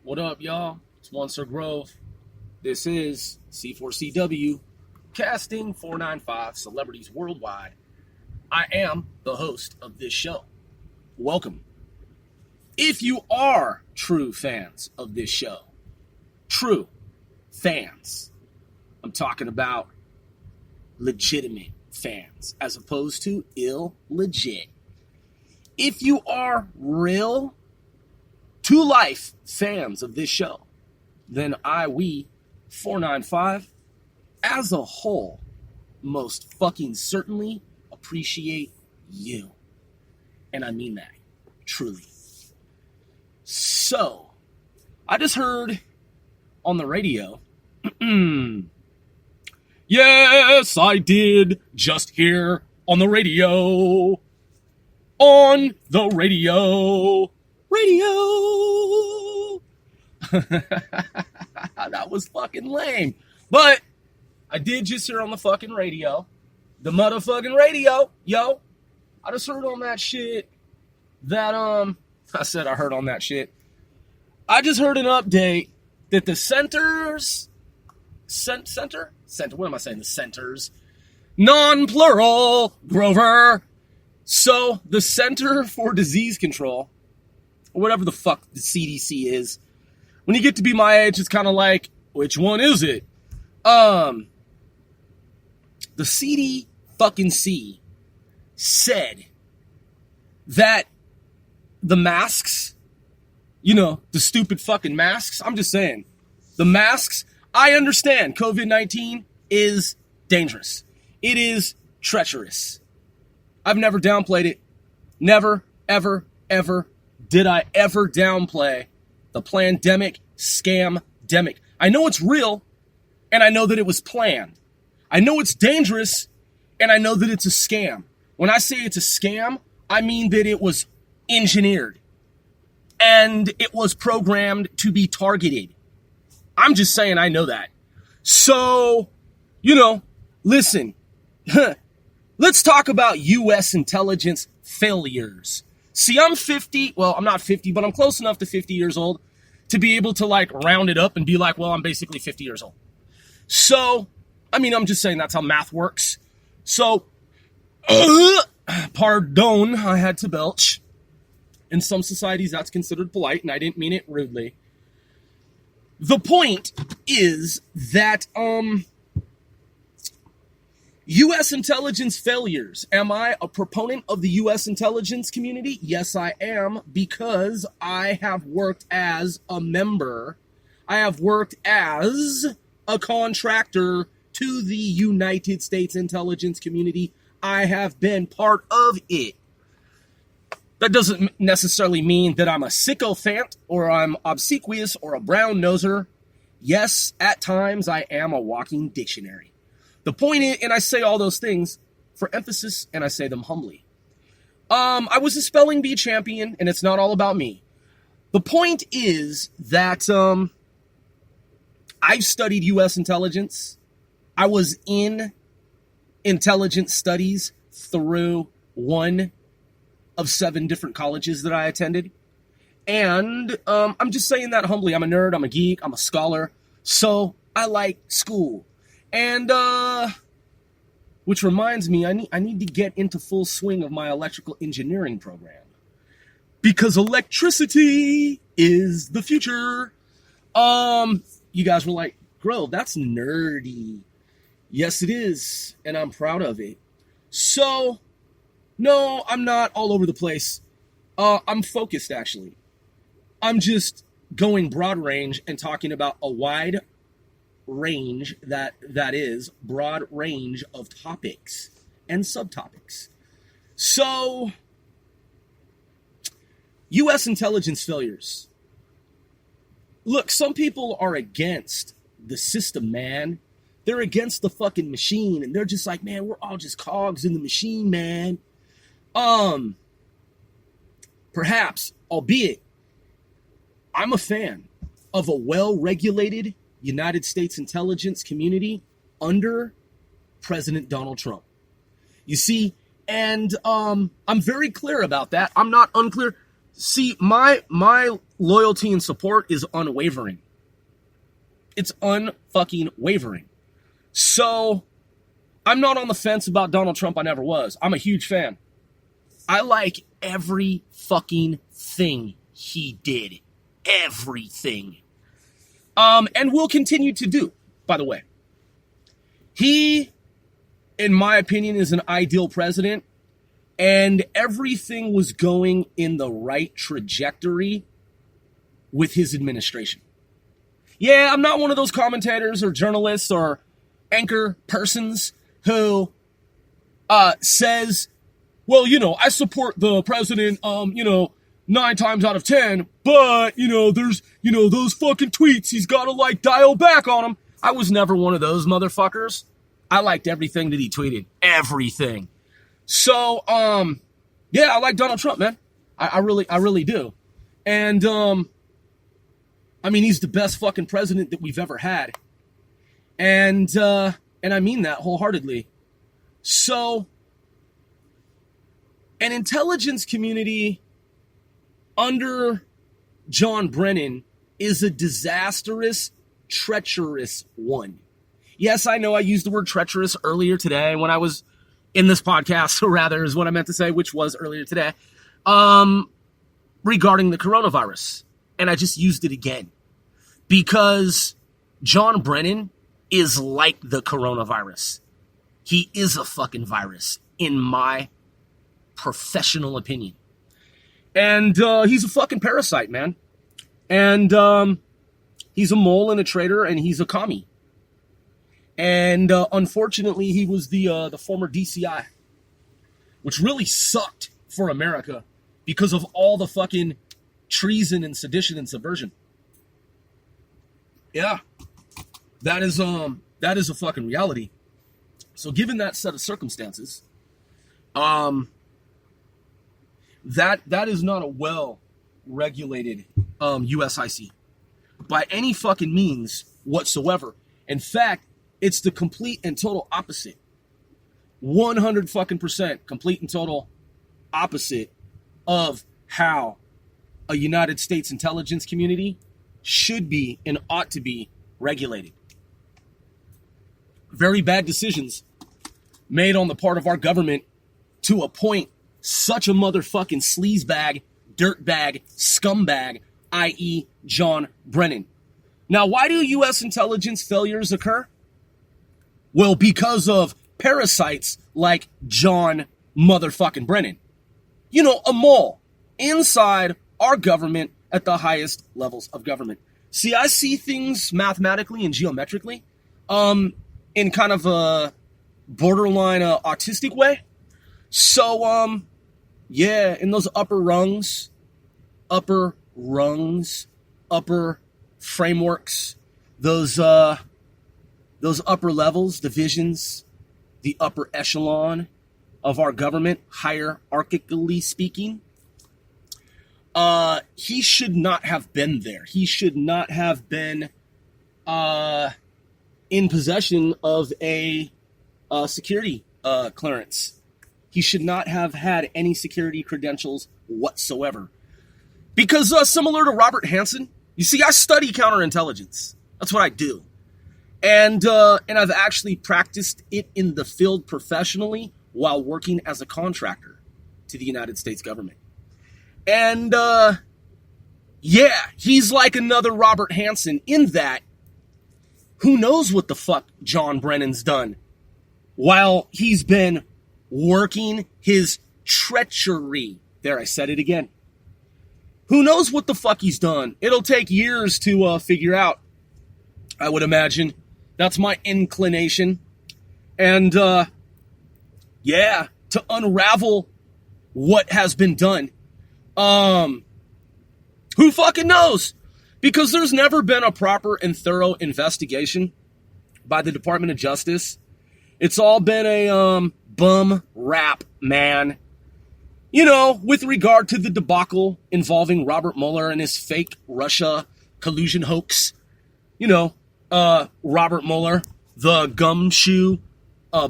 What up, y'all? It's One Sir Grove. This is C4CW, casting 495 celebrities worldwide. I am the host of this show. Welcome. If you are true fans of this show, true fans, I'm talking about legitimate fans as opposed to illegit. If you are real to life fans of this show, then we 495 as a whole most fucking certainly appreciate you. And I mean that truly. So, I just heard on the radio, yes, I did just hear on the radio, that was fucking lame. But I did just hear on the fucking radio. The motherfucking radio. Yo. I just heard on that shit that, I heard on that shit. I just heard an update that the centers, what am I saying? The centers, non-plural, Grover. So the Center for Disease Control, or whatever the fuck the CDC is, when you get to be my age, it's kind of like, which one is it? The CDC said that the masks, the stupid fucking masks, I'm just saying, the masks, I understand COVID-19 is dangerous. It is treacherous. I've never downplayed it. Never, ever, ever did I ever downplay the plandemic, scam-demic. I know it's real, and I know that it was planned. I know it's dangerous, and I know that it's a scam. When I say it's a scam, I mean that it was engineered, and it was programmed to be targeted. I'm just saying I know that. So, listen, let's talk about U.S. intelligence failures. See, I'm 50. Well, I'm not 50, but I'm close enough to 50 years old to be able to round it up and be like, well, I'm basically 50 years old. So, I'm just saying that's how math works. So, pardon, I had to belch. In some societies, that's considered polite, and I didn't mean it rudely. The point is that, U.S. intelligence failures. Am I a proponent of the U.S. intelligence community? Yes, I am, because I have worked as a member. I have worked as a contractor to the United States intelligence community. I have been part of it. That doesn't necessarily mean that I'm a sycophant or I'm obsequious or a brown noser. Yes, at times I am a walking dictionary. The point is, and I say all those things for emphasis, and I say them humbly. I was a spelling bee champion, and it's not all about me. The point is that I've studied U.S. intelligence. I was in intelligence studies through one of 7 different colleges that I attended. And I'm just saying that humbly. I'm a nerd, I'm a geek, I'm a scholar. So I like school. And, which reminds me, I need to get into full swing of my electrical engineering program. Because electricity is the future. You guys were like, Grove, that's nerdy. Yes, it is. And I'm proud of it. So, no, I'm not all over the place. I'm focused, actually. I'm just going broad range and talking about a wide range that is broad range of topics and subtopics. So, U.S. intelligence failures. Look, some people are against the system, man. They're against the fucking machine, and they're just like, man, we're all just cogs in the machine, man. Perhaps, albeit, I'm a fan of a well-regulated United States intelligence community under President Donald Trump. You see, and I'm very clear about that. I'm not unclear. See, my loyalty and support is unwavering. It's unfucking wavering. So, I'm not on the fence about Donald Trump. I never was. I'm a huge fan. I like every fucking thing he did. Everything. And will continue to do, by the way. He, in my opinion, is an ideal president, and everything was going in the right trajectory with his administration. Yeah, I'm not one of those commentators or journalists or anchor persons who says, well, I support the president, 9 times out of 10, but, there's, those fucking tweets, he's got to, dial back on them. I was never one of those motherfuckers. I liked everything that he tweeted. Everything. So, yeah, I like Donald Trump, man. I really do. And, he's the best fucking president that we've ever had. And I mean that wholeheartedly. So, an intelligence community under John Brennan is a disastrous, treacherous one. Yes, I know I used the word treacherous earlier today when I was in this podcast, or rather is what I meant to say, which was earlier today, regarding the coronavirus. And I just used it again because John Brennan is like the coronavirus. He is a fucking virus, in my professional opinion. And he's a fucking parasite, man. And he's a mole and a traitor, and he's a commie. And unfortunately, he was the former DCI, which really sucked for America because of all the fucking treason and sedition and subversion. Yeah, that is a fucking reality. So given that set of circumstances, that is not a well-regulated USIC by any fucking means whatsoever. In fact, it's the complete and total opposite. 100 fucking percent complete and total opposite of how a United States intelligence community should be and ought to be regulated. Very bad decisions made on the part of our government to appoint such a motherfucking sleazebag, dirtbag, scumbag, i.e. John Brennan. Now, why do U.S. intelligence failures occur? Well, because of parasites like John motherfucking Brennan. A mole inside our government at the highest levels of government. See, I see things mathematically and geometrically in kind of a borderline autistic way. So, yeah, in those upper frameworks, those upper levels, divisions, the upper echelon of our government, hierarchically speaking, he should not have been there. He should not have been in possession of a security clearance. He should not have had any security credentials whatsoever. Because similar to Robert Hansen, you see, I study counterintelligence. That's what I do. And I've actually practiced it in the field professionally while working as a contractor to the United States government. And, yeah, he's like another Robert Hansen in that who knows what the fuck John Brennan's done while he's been working his treachery. There, I said it again. Who knows what the fuck he's done? It'll take years to figure out, I would imagine. That's my inclination. And, yeah, to unravel what has been done. Who fucking knows? Because there's never been a proper and thorough investigation by the Department of Justice. It's all been a bum rap, man. With regard to the debacle involving Robert Mueller and his fake Russia collusion hoax. Robert Mueller, the gumshoe,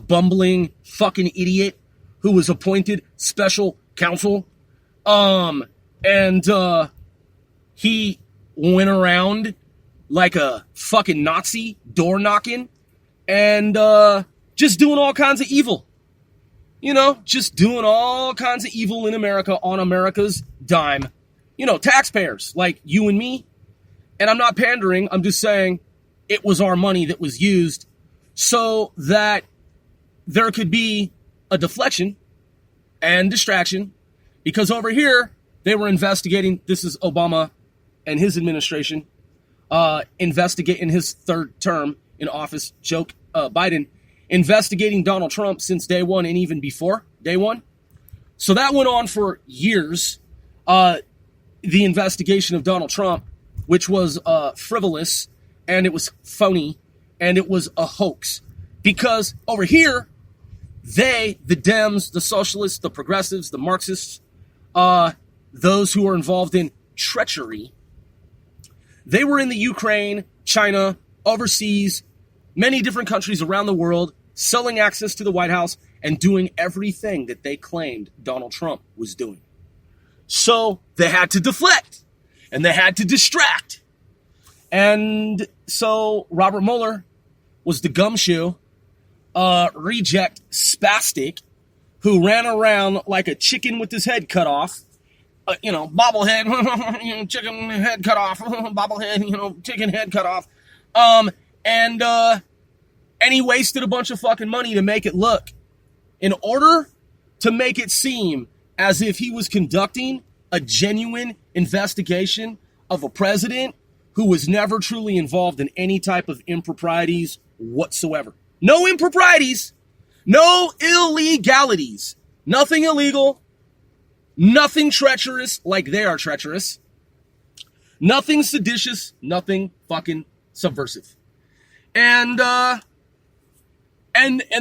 bumbling fucking idiot who was appointed special counsel, And he went around like a fucking Nazi, door knocking, and just doing all kinds of evil. You know, just doing all kinds of evil in America on America's dime. You know, taxpayers like you and me. And I'm not pandering. I'm just saying it was our money that was used so that there could be a deflection and distraction. Because over here, they were investigating, this is Obama and his administration, investigating his third term in office, Biden, investigating Donald Trump since day one and even before day one. So that went on for years, the investigation of Donald Trump, which was frivolous, and it was phony, and it was a hoax. Because over here, they, the Dems, the socialists, the progressives, the Marxists, those who are involved in treachery, they were in the Ukraine, China, overseas, many different countries around the world, selling access to the White House and doing everything that they claimed Donald Trump was doing. So they had to deflect and they had to distract. And so Robert Mueller was the gumshoe, reject spastic who ran around like a chicken with his head cut off. Bobblehead, chicken head cut off, bobblehead, chicken head cut off. And he wasted a bunch of fucking money to make it look, in order to make it seem as if he was conducting a genuine investigation of a president who was never truly involved in any type of improprieties whatsoever. No improprieties, no illegalities, nothing illegal, nothing treacherous like they are treacherous, nothing seditious, nothing fucking subversive. And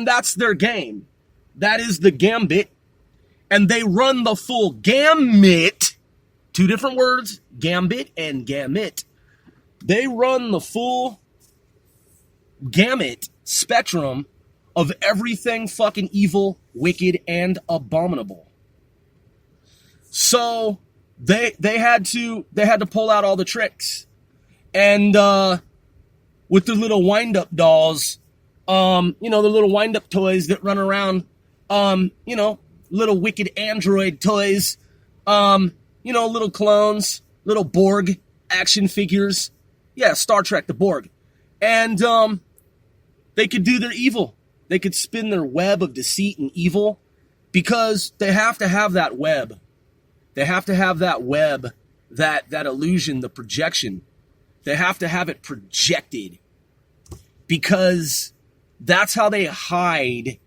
that's their game. That is the gambit. And they run the full gamut. Two different words, gambit and gamut. They run the full gamut spectrum of everything fucking evil, wicked, and abominable. So they had to pull out all the tricks. And with the little wind-up dolls, the little wind-up toys that run around, little wicked android toys, little clones, little Borg action figures. Yeah, Star Trek, the Borg. And they could do their evil. They could spin their web of deceit and evil because they have to have that web. They have to have that web, that illusion, the projection. They have to have it projected because that's how they hide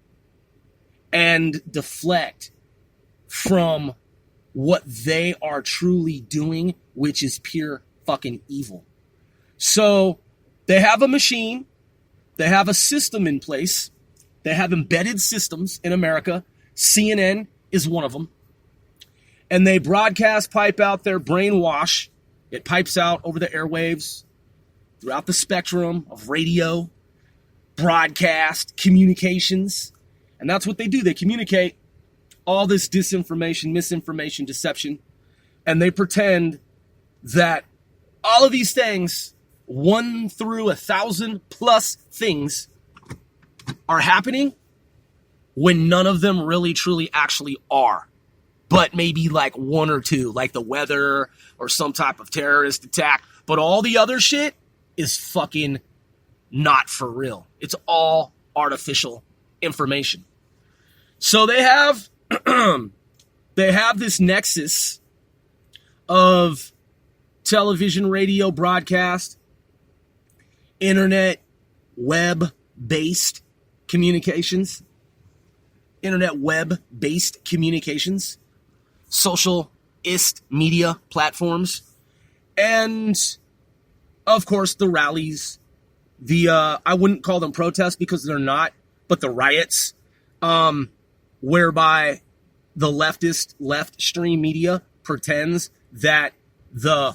and deflect from what they are truly doing, which is pure fucking evil. So they have a machine. They have a system in place. They have embedded systems in America. CNN is one of them. And they broadcast, pipe out their brainwash. It pipes out over the airwaves throughout the spectrum of radio, broadcast, communications. And that's what they do. They communicate all this disinformation, misinformation, deception. And they pretend that all of these things, 1 through 1,000 plus things, are happening when none of them really, truly, actually are. But maybe like 1 or 2, like the weather or some type of terrorist attack. But all the other shit is fucking not for real. It's all artificial information. So they have this nexus of television, radio, broadcast, internet, web-based communications, socialist media platforms, and of course the rallies, I wouldn't call them protests because they're not, but the riots, whereby the left stream media pretends that the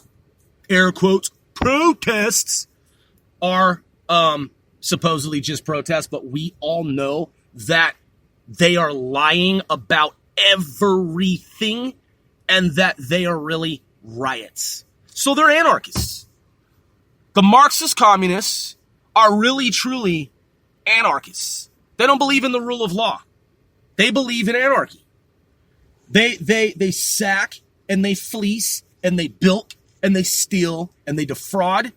air quotes protests are supposedly just protests, but we all know that they are lying about everything and that they are really riots. So they're anarchists. The Marxist communists are really, truly anarchists. They don't believe in the rule of law. They believe in anarchy. They sack and they fleece and they bilk and they steal and they defraud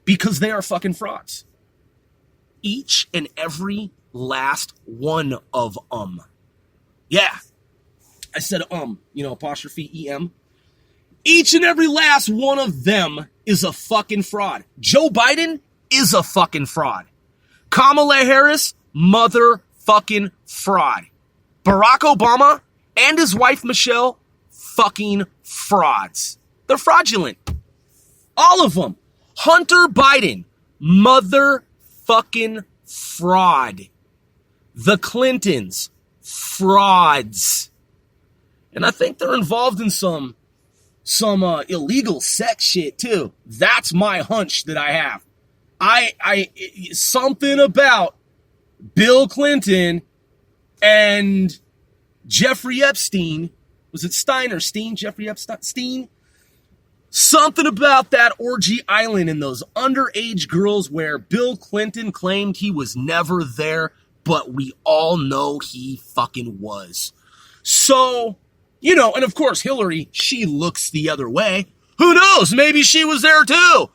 because they are fucking frauds. Each and every last one of them. Yeah. I said apostrophe EM. Each and every last one of them is a fucking fraud. Joe Biden is a fucking fraud. Kamala Harris, motherfucking fraud. Barack Obama and his wife Michelle, fucking frauds. They're fraudulent. All of them. Hunter Biden, motherfucking fraud. The Clintons, frauds. And I think they're involved in some illegal sex shit too. That's my hunch that I have. Something about Bill Clinton and Jeffrey Epstein. Was it Stein or Steen? Jeffrey Epstein? Something about that orgy island and those underage girls where Bill Clinton claimed he was never there, but we all know he fucking was. So, and of course Hillary, she looks the other way. Who knows? Maybe she was there too.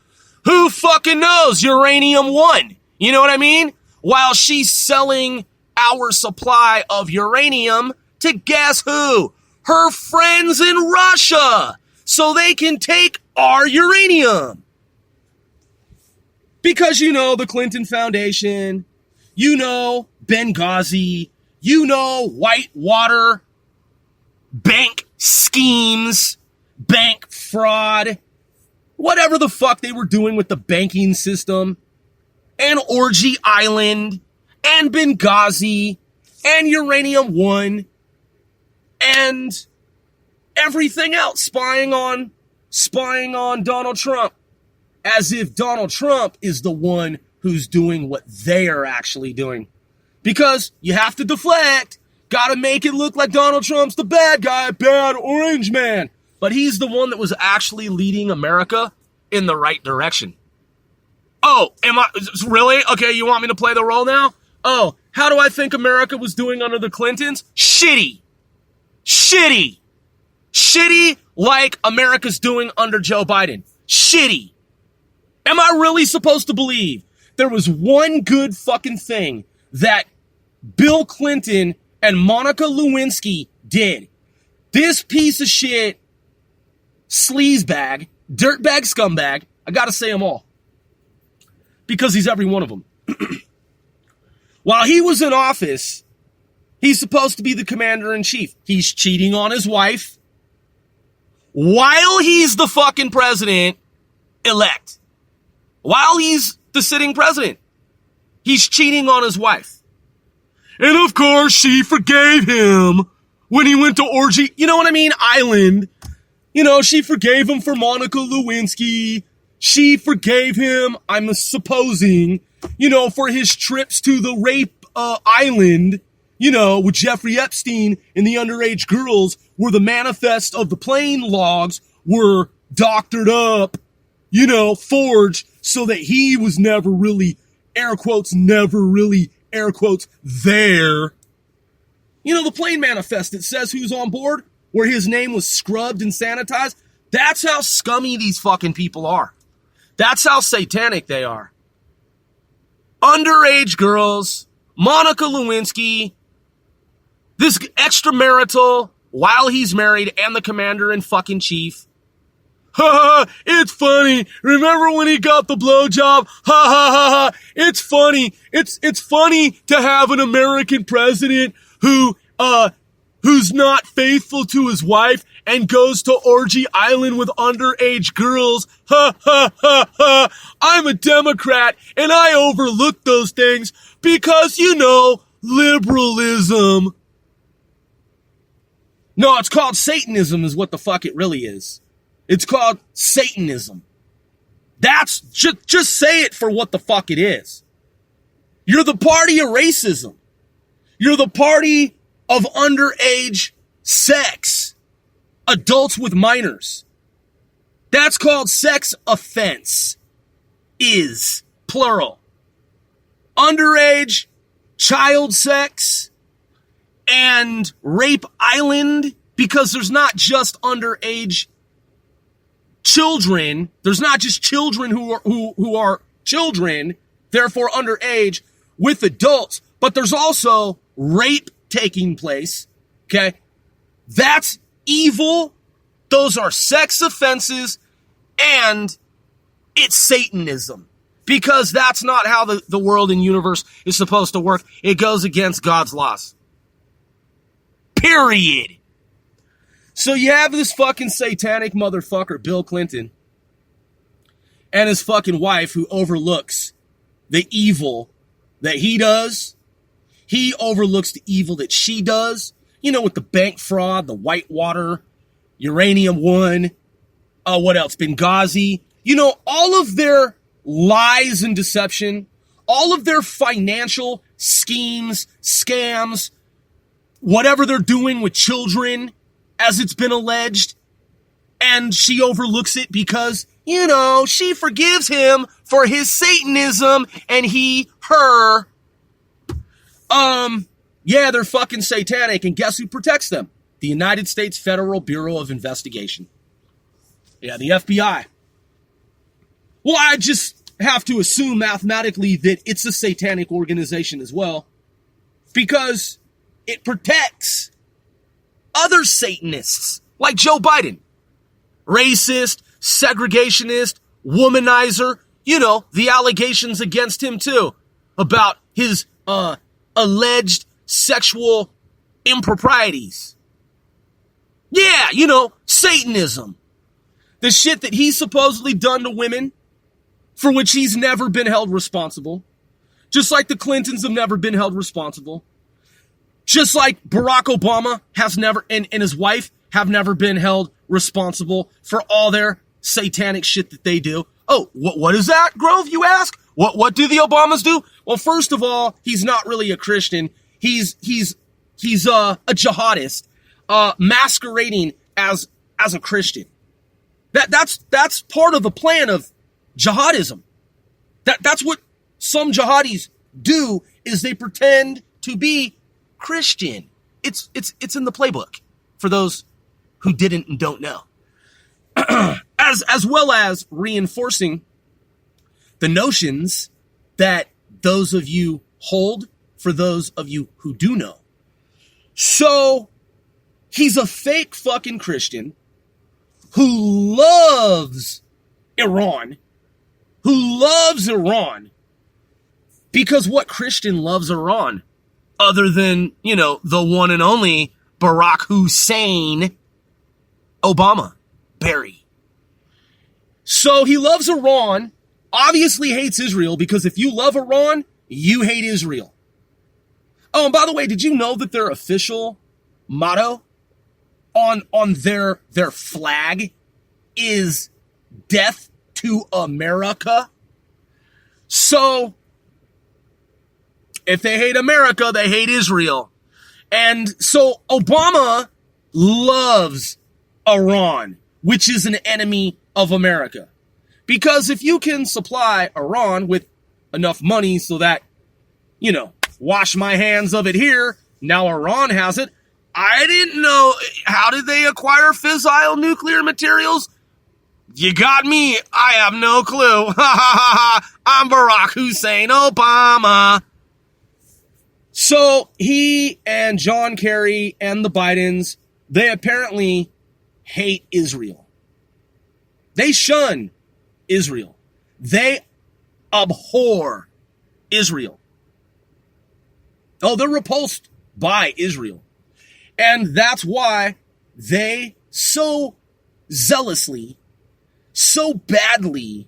Who fucking knows? Uranium One. You know what I mean? While she's selling our supply of uranium to guess who? Her friends in Russia. So they can take our uranium. Because the Clinton Foundation, Benghazi, Whitewater, bank schemes, bank fraud, whatever the fuck they were doing with the banking system, and Orgy Island, and Benghazi, and Uranium One, and everything else, spying on Donald Trump, as if Donald Trump is the one who's doing what they are actually doing. Because you have to deflect, gotta make it look like Donald Trump's the bad guy, bad orange man. But he's the one that was actually leading America in the right direction. Oh, am I, really? Okay, you want me to play the role now? Oh, how do I think America was doing under the Clintons? Shitty like America's doing under Joe Biden. Shitty. Am I really supposed to believe there was one good fucking thing that Bill Clinton and Monica Lewinsky did? This piece of shit, sleazebag, dirtbag, scumbag, I gotta say them all. Because he's every one of them. While he was in office, he's supposed to be the commander-in-chief. He's cheating on his wife while he's the fucking president-elect. While he's the sitting president, he's cheating on his wife. And of course, she forgave him when he went to Orgy, Island. She forgave him for Monica Lewinsky. She forgave him, I'm supposing, for his trips to the rape island, with Jeffrey Epstein and the underage girls, where the manifest of the plane logs were doctored up, forged, so that he was never really, air quotes, there. The plane manifest, it says who's on board, where his name was scrubbed and sanitized. That's how scummy these fucking people are. That's how satanic they are. Underage girls, Monica Lewinsky, this extramarital while he's married, and the commander in fucking chief. Ha ha, it's funny. Remember when he got the blowjob? Ha ha ha ha. It's funny. It's funny to have an American president who's not faithful to his wife and goes to Orgy Island with underage girls. Ha ha ha ha. I'm a Democrat and I overlook those things because, liberalism. No, it's called Satanism is what the fuck it really is. It's called Satanism. That's, just say it for what the fuck it is. You're the party of racism. You're the party of underage sex. adults with minors. That's called sex offense. Is, plural. Underage, child sex, and rape island, because there's not just underage children. There's not just children who are children, therefore underage, with adults, but there's also rape taking place. Okay? That's evil. Those are sex offenses, and it's Satanism. Because that's not how the world and universe is supposed to work. It goes against God's laws. Period. So you have this fucking satanic motherfucker, Bill Clinton, and his fucking wife, who overlooks the evil that he does. He overlooks the evil that she does. You know, with the bank fraud, the Whitewater, Uranium One, what else? Benghazi. You know, all of their lies and deception, all of their financial schemes, scams, whatever they're doing with children, as it's been alleged, and she overlooks it because, you know, she forgives him for his Satanism, and he, her, yeah, they're fucking satanic, and guess who protects them? The United States Federal Bureau of Investigation. Yeah, the FBI. Well, I just have to assume mathematically that it's a satanic organization as well, because it protects other Satanists like Joe Biden. Racist, segregationist, womanizer. You know, the allegations against him too about his alleged sexual improprieties. Yeah, you know, Satanism. The shit that he's supposedly done to women, for which he's never been held responsible. Just like the Clintons have never been held responsible. Just like Barack Obama has never, and his wife have never been held responsible for all their satanic shit that they do. Oh, what is that, Grove, you ask? What do the Obamas do? Well, first of all, he's not really a Christian. He's a jihadist, masquerading as a Christian. That's part of the plan of jihadism. That's what some jihadis do, is they pretend to be Christian. It's in the playbook for those who didn't and don't know. as well as reinforcing the notions that those of you hold for those of you who do know. So he's a fake fucking Christian who loves Iran, because what Christian loves Iran other than, you know, the one and only Barack Hussein Obama Barry? So he loves Iran, obviously hates Israel, because if you love Iran, you hate Israel. Oh, and by the way, did you know that their official motto on their flag is death to America? So if they hate America, they hate Israel. And so Obama loves Iran, which is an enemy of America. Because if you can supply Iran with enough money so that, you know, wash my hands of it here, now Iran has it. I didn't know. How did they acquire fissile nuclear materials? You got me. I have no clue. I'm Barack Hussein Obama. So he and John Kerry and the Bidens, they apparently hate Israel. They shun Israel. They abhor Israel. Oh, they're repulsed by Israel. And that's why they so zealously, so badly,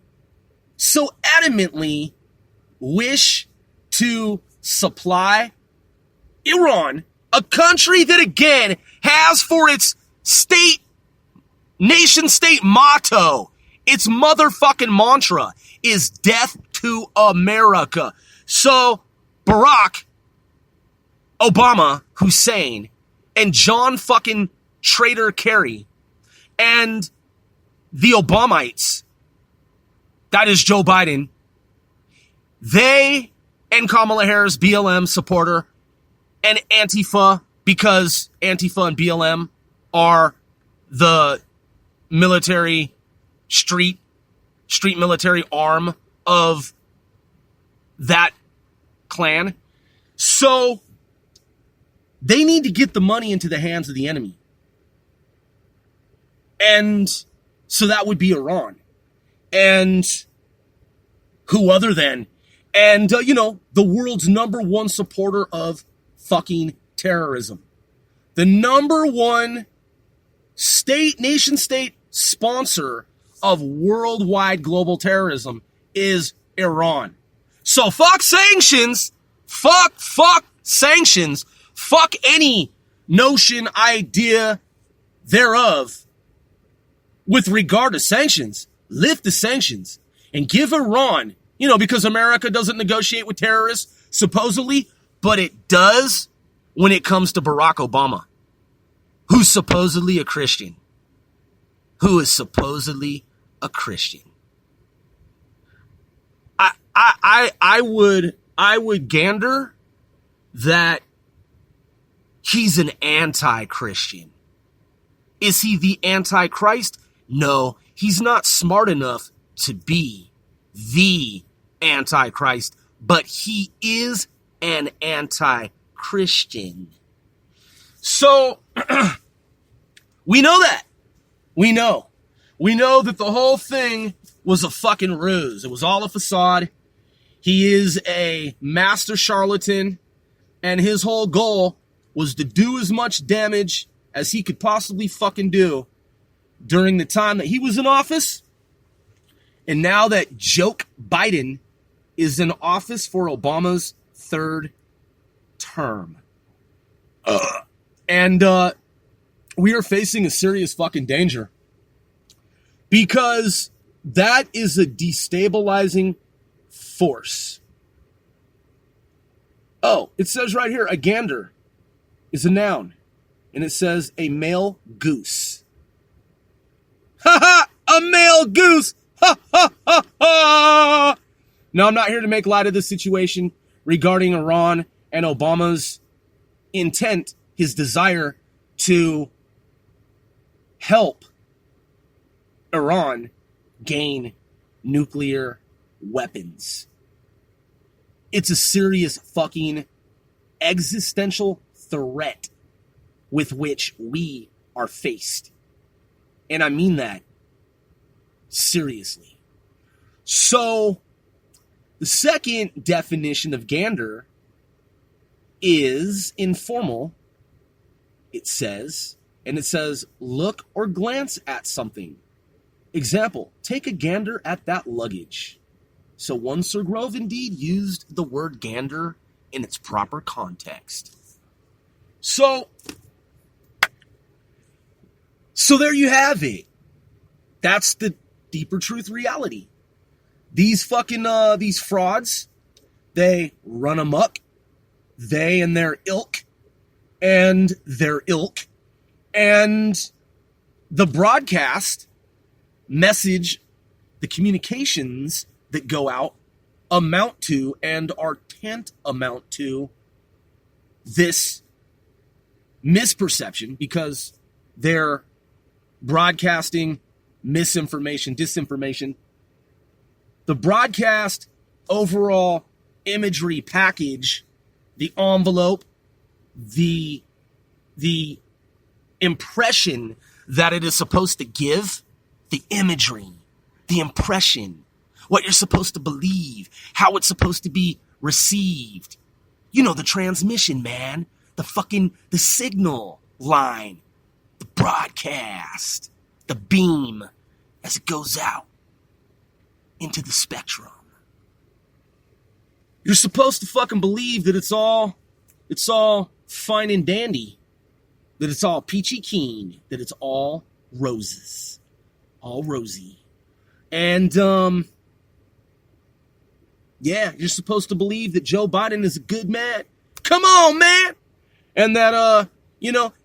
so adamantly wish to supply Iran, a country that, again, has for its nation-state motto, its motherfucking mantra, is death to America. So Barack Obama Hussein and John fucking Traitor Kerry And the Obamites, that is Joe Biden, they and Kamala Harris, BLM supporter, and Antifa, because Antifa and BLM are the military, street military arm of that clan. So they need to get the money into the hands of the enemy. And so that would be Iran. And who other than, and the world's number one supporter of fucking terrorism. The number one nation state sponsor of worldwide global terrorism is Iran. So fuck sanctions, fuck sanctions, fuck any notion, idea thereof with regard to sanctions. Lift the sanctions and give Iran, because America doesn't negotiate with terrorists, supposedly, but it does when it comes to Barack Obama, who's supposedly a Christian. Who is supposedly a Christian. I would gander that he's an anti-Christian. Is he the Antichrist? No, he's not smart enough to be the Antichrist, but he is an anti-Christian. So, we know that. We know that the whole thing was a fucking ruse. It was all a facade. He is a master charlatan, and his whole goal was to do as much damage as he could possibly fucking do during the time that he was in office. And now that joke Biden is in office for Obama's third term. And we are facing a serious fucking danger, because that is a destabilizing force. Oh, it says right here, a gander is a noun. And it says a male goose. Ha ha! A male goose! Ha ha ha ha! Now, I'm not here to make light of this situation regarding Iran and Obama's intent, his desire to help Iran gain nuclear weapons. It's a serious fucking existential threat with which we are faced. And I mean that seriously. So, the second definition of gander is informal. It says, look or glance at something. Example, take a gander at that luggage. So one Sir Grove indeed used the word gander in its proper context. So there you have it. That's the deeper truth reality. These fucking, these frauds, they run amok. They and their ilk, and the broadcast message, the communications that go out amount to and are tantamount to this misperception, because they're broadcasting misinformation, disinformation. The broadcast overall imagery package, the envelope, the impression that it is supposed to give, the imagery, the impression, what you're supposed to believe, how it's supposed to be received. The transmission, man. The signal line, the broadcast, the beam as it goes out into the spectrum. You're supposed to fucking believe that it's all fine and dandy, that it's all peachy keen, that it's all roses, all rosy. And, you're supposed to believe that Joe Biden is a good man. Come on, man. And that,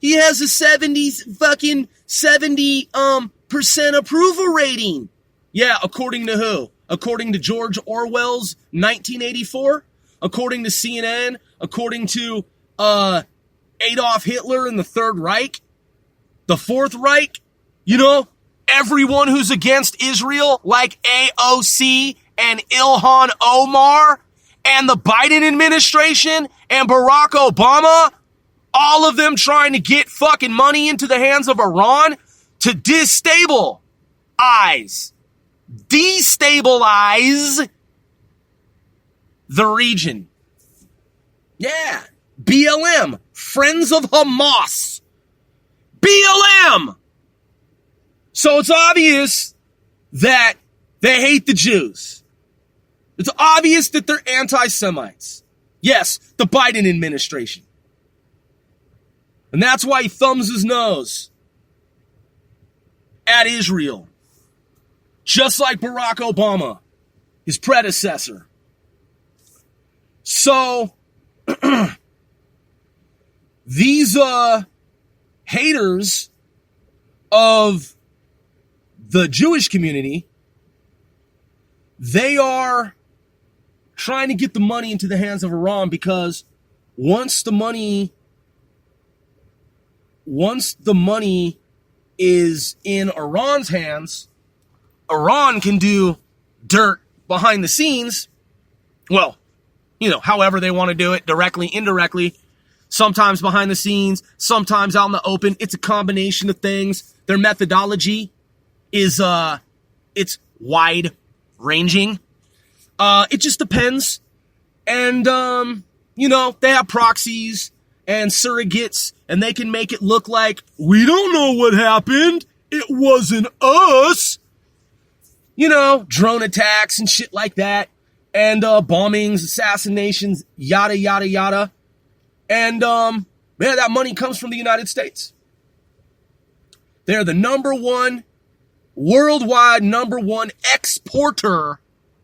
He has a 70% approval rating. Yeah, according to who? According to George Orwell's 1984? According to CNN? According to Adolf Hitler and the Third Reich? The Fourth Reich? Everyone who's against Israel, like AOC and Ilhan Omar and the Biden administration and Barack Obama, all of them trying to get fucking money into the hands of Iran to destabilize the region. Yeah. BLM. Friends of Hamas. BLM. So it's obvious that they hate the Jews. It's obvious that they're anti-Semites. Yes, the Biden administration. And that's why he thumbs his nose at Israel. Just like Barack Obama, his predecessor. So, these haters of the Jewish community, they are trying to get the money into the hands of Iran, because once the money is in Iran's hands, Iran can do dirt behind the scenes. Well, however they want to do it, directly, indirectly, sometimes behind the scenes, sometimes out in the open. It's a combination of things. Their methodology is, it's wide ranging. It just depends. And, they have proxies and surrogates, and they can make it look like, we don't know what happened. It wasn't us. Drone attacks and shit like that. And, bombings, assassinations, yada, yada, yada. And, that money comes from the United States. They're the worldwide number one exporter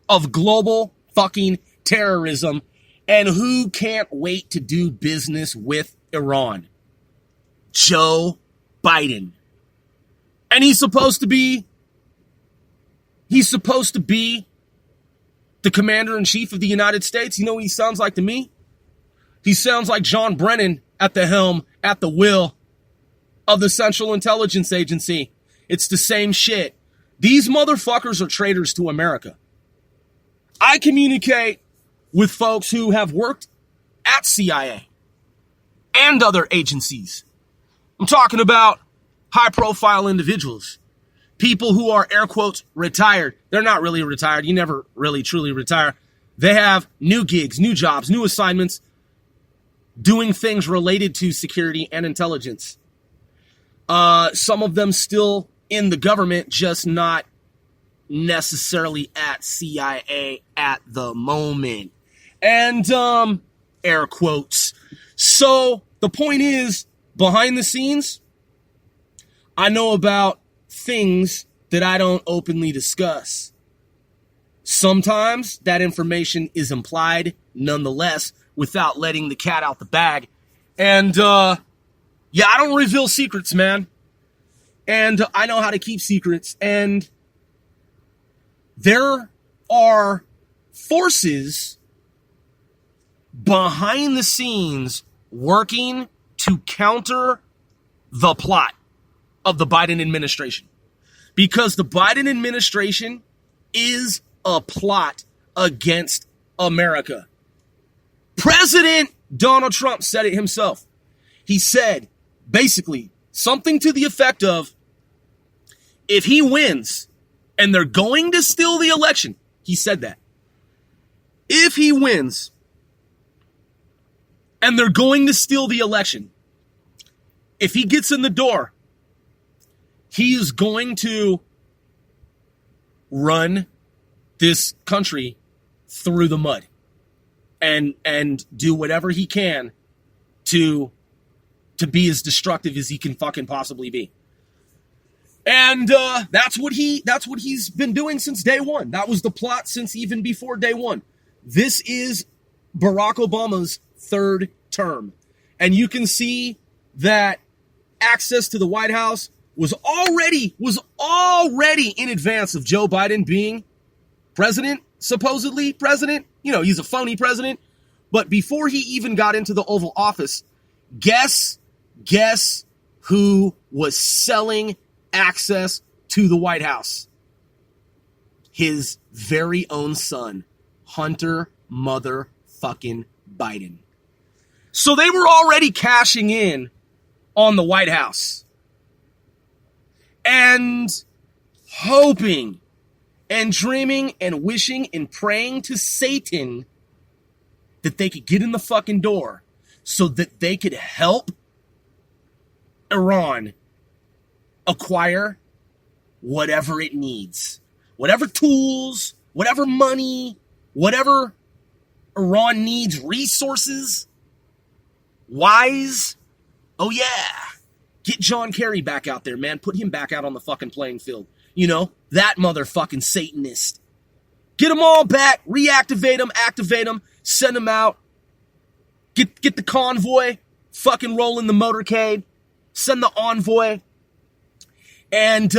of global fucking terrorism. And who can't wait to do business with Iran? Joe Biden. And he's supposed to be the commander-in-chief of the United States. You know what he sounds like to me? He sounds like John Brennan at the helm, at the wheel of the Central Intelligence Agency. It's the same shit. These motherfuckers are traitors to America. I communicate with folks who have worked at CIA and other agencies. I'm talking about high-profile individuals. People who are, air quotes, retired. They're not really retired. You never really truly retire. They have new gigs, new jobs, new assignments, doing things related to security and intelligence. Some of them still in the government, just not necessarily at CIA at the moment. And, air quotes. So, the point is, behind the scenes, I know about things that I don't openly discuss. Sometimes that information is implied nonetheless without letting the cat out the bag. And, I don't reveal secrets, man. And I know how to keep secrets. And there are forces behind the scenes working to counter the plot of the Biden administration. Because the Biden administration is a plot against America. President Donald Trump said it himself. He said, basically, something to the effect of, if he wins and they're going to steal the election, he said that. If he wins and they're going to steal the election, if he gets in the door, he is going to run this country through the mud and do whatever he can to be as destructive as he can fucking possibly be. And that's what he's been doing since day one. That was the plot since even before day one. This is Barack Obama's third term. And you can see that access to the White House was already in advance of Joe Biden being president, supposedly president. You know, he's a phony president. But before he even got into the Oval Office, guess who was selling access to the White House? His very own son, Hunter motherfucking Biden. So they were already cashing in on the White House and hoping and dreaming and wishing and praying to Satan that they could get in the fucking door so that they could help Iran acquire whatever it needs. Whatever tools, whatever money, whatever Iran needs, resources, wise. Oh yeah. Get John Kerry back out there, man. Put him back out on the fucking playing field. You know, that motherfucking Satanist. Get them all back, reactivate them, activate them, send them out. Get the convoy, fucking rolling the motorcade. Send the envoy. And,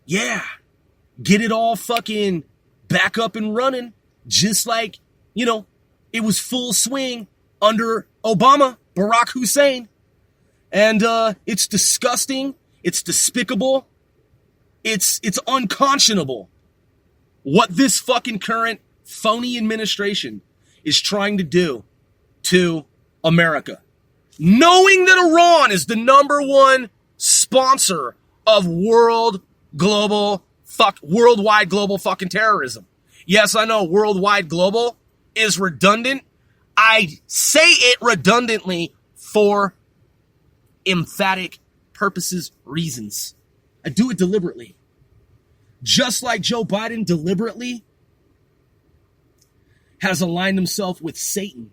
yeah. Get it all fucking back up and running. Just like, you know, it was full swing under Obama, Barack Hussein. And it's disgusting. It's despicable. It's unconscionable what this fucking current phony administration is trying to do to America. Knowing that Iran is the number one sponsor of worldwide global fucking terrorism. Yes, I know worldwide global is redundant. I say it redundantly for emphatic purposes, reasons. I do it deliberately. Just like Joe Biden deliberately has aligned himself with Satan